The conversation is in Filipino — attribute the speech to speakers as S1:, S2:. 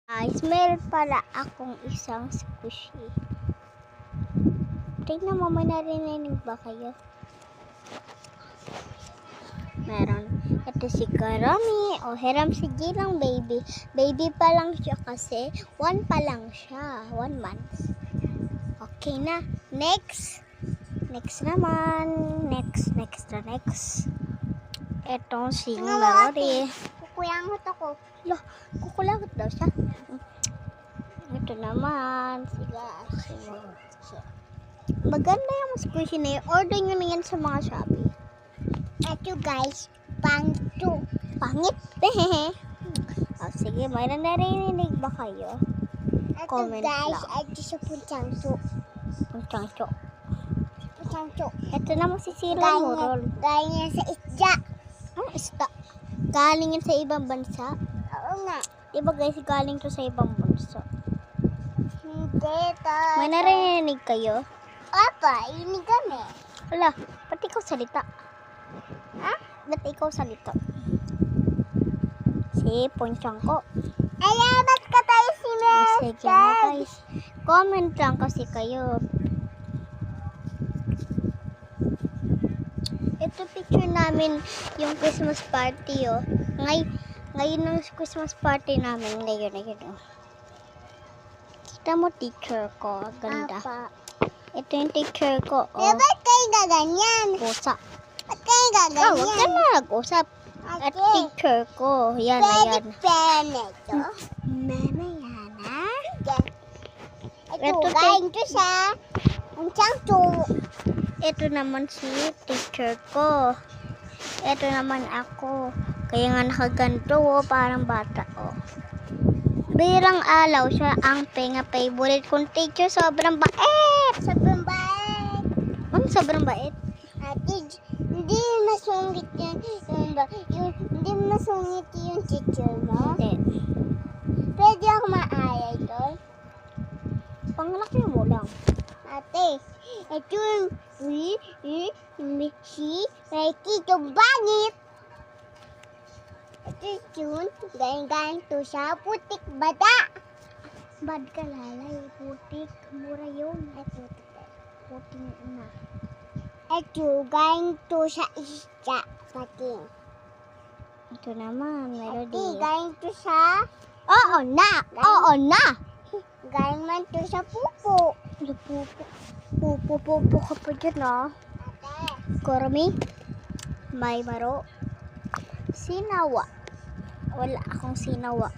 S1: Guys, meron pala akong isang squishy. Tingnan mo, may narinig ba kayo? Meron. Ito si Karami. O, hiram si Gilang baby. Baby pa lang siya kasi 1 pa lang siya. 1 month. Okay na. Next. Next naman. Next. Ito si Melody.
S2: Kukulangot ako.
S1: Loh, kukulangot daw siya. Ito naman. Maganda yung squishy na yun. Order nyo na yan sa mga Shopee.
S2: Ito guys, pangit to.
S1: Pangit? Oh, sige, may narinig ba kayo?
S2: Ito
S1: Comment
S2: guys,
S1: lang.
S2: ito sa puntangso.
S1: Puntangso.
S2: Puntangso.
S1: Ito naman si Sila Murol.
S2: Galing yan sa isda.
S1: Ang isda. Galing yan sa ibang bansa.
S2: Oo nga.
S1: Diba guys, galing to sa ibang bansa.
S2: Hindi tayo.
S1: May narinig kayo?
S2: Apa, ini kami.
S1: Wala, ba't ikaw salita?
S2: Ha?
S1: Ba't ikaw salita? Si Ponchang ko.
S2: Alamat ka tayo si
S1: Sige na guys. Comment lang kasi kayo. Ito picture namin yung Christmas party oh. Ngayon ang Christmas party namin. Ngayon. Oh. Kita mo teacher ko. Ganda.
S2: Apa.
S1: Ito yung teacher ko. Oh.
S2: Ba't kayo gaganyan?
S1: Pusa.
S2: Ba't kayo
S1: Oh, huwag ka
S2: gaganyan?
S1: na nag-usap. At teacher ko. Yan na yan.
S2: Pwede ito.
S1: Mamayana.
S2: Ito,
S1: Ito,
S2: galing to sa puntangso.
S1: Ito naman si teacher ko. Ito naman ako. Kaya nga nakaganto oh, parang bata oh. Birang alaw siya ang favorite kong teacher. Sobrang bait.
S2: Sobrang bait.
S1: Ano sobrang bait?
S2: Ate, hindi masungit hindi masungit yung teacher mo.
S1: Hindi.
S2: Pwede ako maayay doon.
S1: Panglaki mo lang.
S2: Ate, ito yung si Ricky yung bangit. Ito yun, galing to sa putik bada.
S1: Bad ka lalay. Putik. Mura yun. Ay, putik na.
S2: Ito, galing to sa isda. Pati.
S1: Ito naman.
S2: Ate,
S1: Melody.
S2: galing to sa...
S1: Oo na. Oo na.
S2: Galing man to sa pupo.
S1: Pupo ka pa dyan ah.
S2: Ate.
S1: Kormi. May maro. Sinawa. Wala akong sinawa.